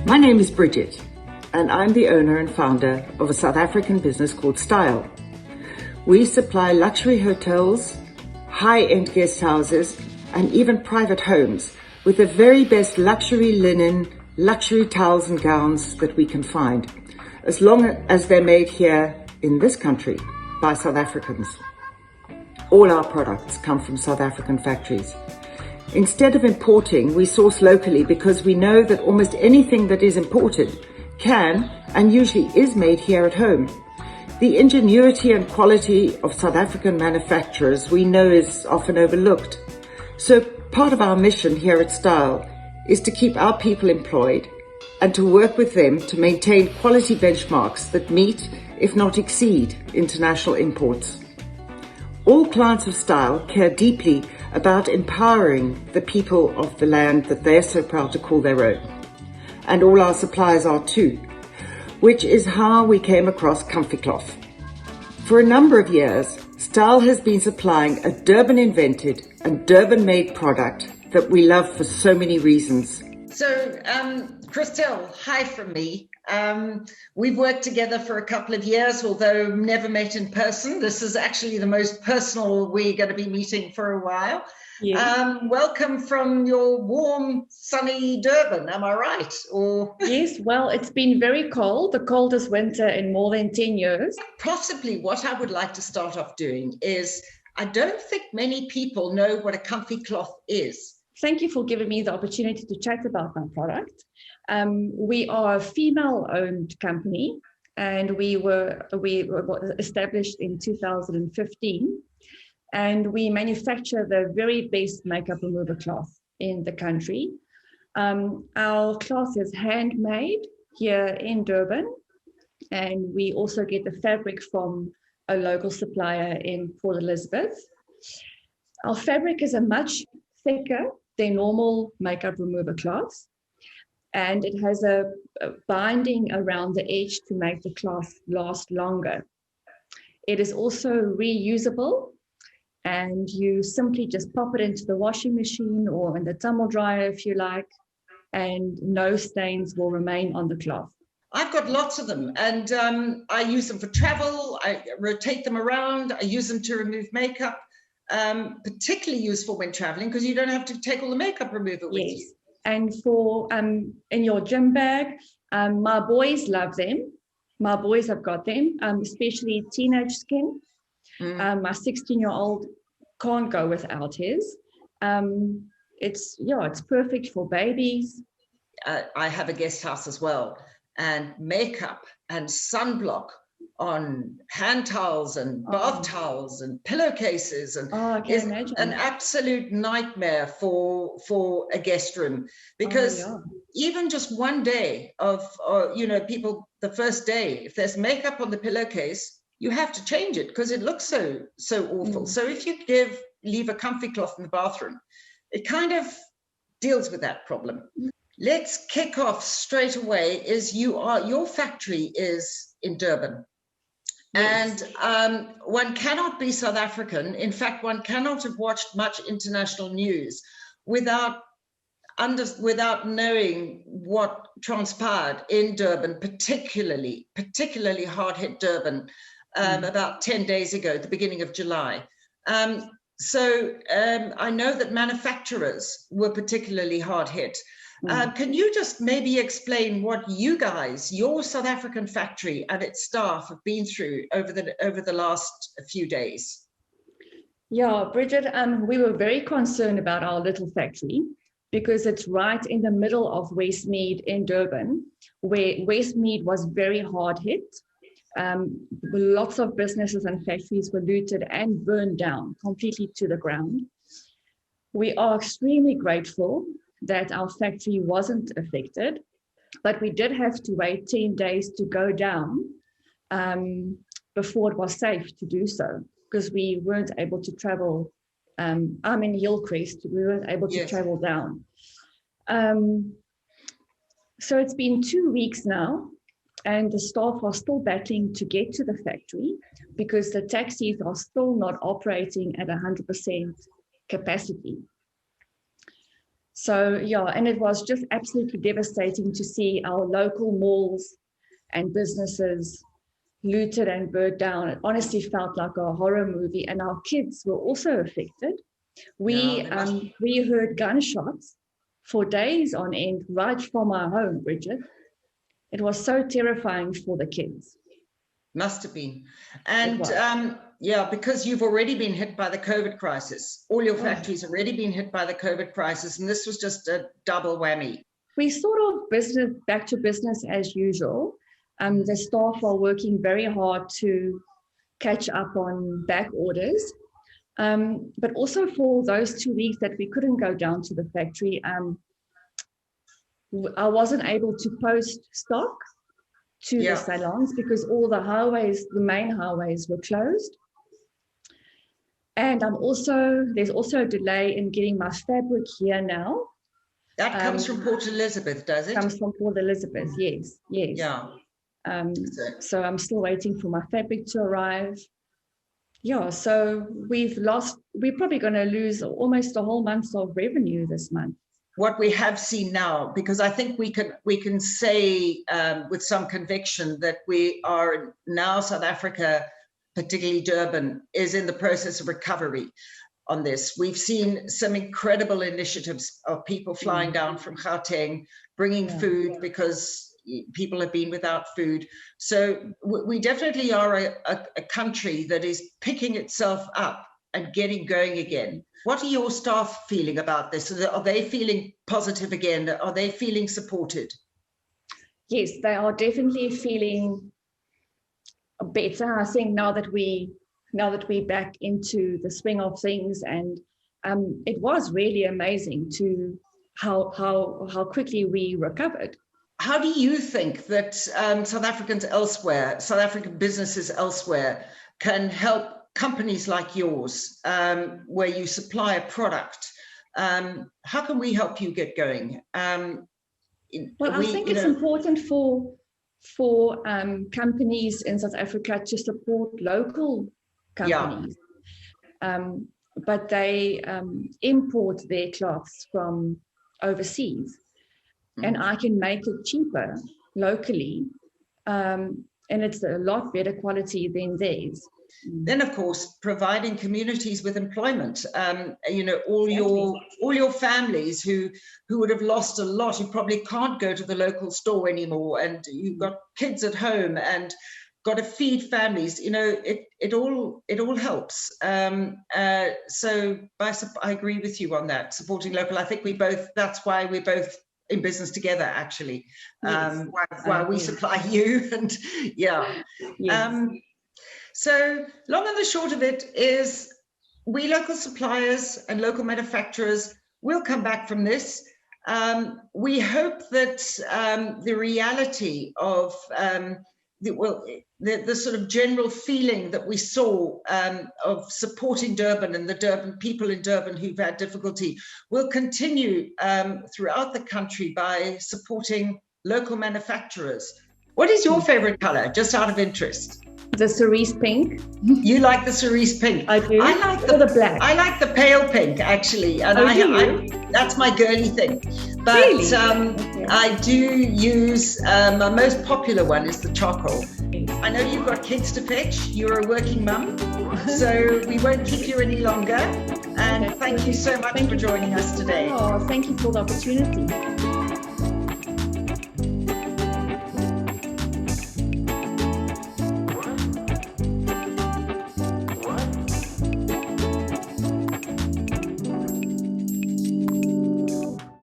My name is Bridget, and I'm the owner and founder of a South African business called Styal. We supply luxury hotels, high-end guest houses, and even private homes with the very best luxury linen, luxury towels and gowns that we can find, as long as they're made here in this country by South Africans. All our products come from South African factories. Instead of importing, we source locally because we know that almost anything that is imported can and usually is made here at home. The ingenuity and quality of South African manufacturers we know is often overlooked. So part of our mission here at Styal is to keep our people employed and to work with them to maintain quality benchmarks that meet, if not exceed, international imports. All clients of Styal care deeply about empowering the people of the land that they're so proud to call their own. And all our suppliers are too, which is how we came across Comfy Cloth. For a number of years, Styal has been supplying a Durban-invented and Durban-made product that we love for so many reasons. So, Christelle, hi from me. We've worked together for a couple of years, although never met in person. This is actually the most personal we're going to be meeting for a while. Yeah. Welcome from your warm, sunny Durban, am I right? Or Yes, well, it's been very cold, the coldest winter in more than 10 years. Possibly what I would like to start off doing is, I don't think many people know what a comfy cloth is. Thank you for giving me the opportunity to chat about my product. We are a female-owned company, and we were established in 2015, and we manufacture the very best makeup remover cloth in the country. Our cloth is handmade here in Durban, and we also get the fabric from a local supplier in Port Elizabeth. Our fabric is a much thicker than normal makeup remover cloths, and it has a binding around the edge to make the cloth last longer. It is also reusable, and you simply just pop it into the washing machine or in the tumble dryer if you like, and no stains will remain on the cloth. I've got lots of them, and I use them for travel. I rotate them around. I use them to remove makeup. Particularly useful when traveling because you don't have to take all the makeup remover with you. And for in your gym bag, my boys love them. My boys have got them, especially teenage skin. My 16-year-old can't go without his. It's perfect for babies. I have a guest house as well, and makeup and sunblock on hand towels and bath towels and pillowcases, and I can imagine. An absolute nightmare for a guest room, because even just one day of people, the first day, if there's makeup on the pillowcase, you have to change it because it looks so awful. So if you leave a comfy cloth in the bathroom, it kind of deals with that problem. Let's kick off straight away. Your factory is in Durban. Yes. And one cannot be South African. In fact, one cannot have watched much international news without knowing what transpired in Durban, particularly hard-hit Durban, about 10 days ago, the beginning of July. So I know that manufacturers were particularly hard hit. Can you just maybe explain what you guys, your South African factory and its staff have been through over the last few days? Yeah, Bridget, we were very concerned about our little factory because it's right in the middle of Westmead in Durban, where Westmead was very hard hit. Lots of businesses and factories were looted and burned down completely to the ground. We are extremely grateful that our factory wasn't affected, but we did have to wait 10 days to go down before it was safe to do so, because we weren't able to travel. I'm in Hillcrest, we weren't able to travel down. So it's been 2 weeks now, and the staff are still battling to get to the factory because the taxis are still not operating at 100% capacity. So yeah, and it was just absolutely devastating to see our local malls and businesses looted and burnt down. It honestly felt like a horror movie, and our kids were also affected. We heard gunshots for days on end right from our home, Bridget. It was so terrifying for the kids. Must have been. And because you've already been hit by the COVID crisis. All your factories already been hit by the COVID crisis, and this was just a double whammy. We sort of back to business as usual. The staff are working very hard to catch up on back orders. But also for those 2 weeks that we couldn't go down to the factory, I wasn't able to post stock to the salons because all the main highways were closed. And there's also a delay in getting my fabric here now. That comes from Port Elizabeth, does it? Comes from Port Elizabeth, yes. Yeah. So I'm still waiting for my fabric to arrive. Yeah, so we're probably going to lose almost a whole month of revenue this month. What we have seen now, because I think we can say with some conviction that we are now, South Africa, particularly Durban, is in the process of recovery on this. We've seen some incredible initiatives of people flying down from Gauteng, bringing food because people have been without food. So we definitely are a country that is picking itself up and getting going again. What are your staff feeling about this? Are they feeling positive again? Are they feeling supported? Yes, they are definitely feeling better. I think now that we're back into the swing of things, and it was really amazing to how quickly we recovered. How do you think that South African businesses elsewhere can help companies like yours, where you supply a product? How can we help you get going? I think it's important for companies in South Africa to support local companies. But they import their cloths from overseas. And I can make it cheaper locally, and it's a lot better quality than theirs. Then, of course, providing communities with employment. All your families who would have lost a lot, who probably can't go to the local store anymore, and you've got kids at home and got to feed families. It all helps. So I agree with you on that. Supporting local. I think that's why we're both in business together, actually. While we supply you, and so long and the short of it is, we local suppliers and local manufacturers will come back from this. We hope that the reality of the sort of general feeling that we saw of supporting Durban and the Durban people in Durban who've had difficulty will continue throughout the country by supporting local manufacturers. What is your favorite color, just out of interest? The cerise pink. You like the cerise pink? I do. I like the black. I like the pale pink, actually, and that's my girly thing. But really? I do use my most popular one is the charcoal. I know you've got kids to fetch. You're a working mum, so we won't keep you any longer. And thank you so much for joining us today. Oh, thank you for the opportunity.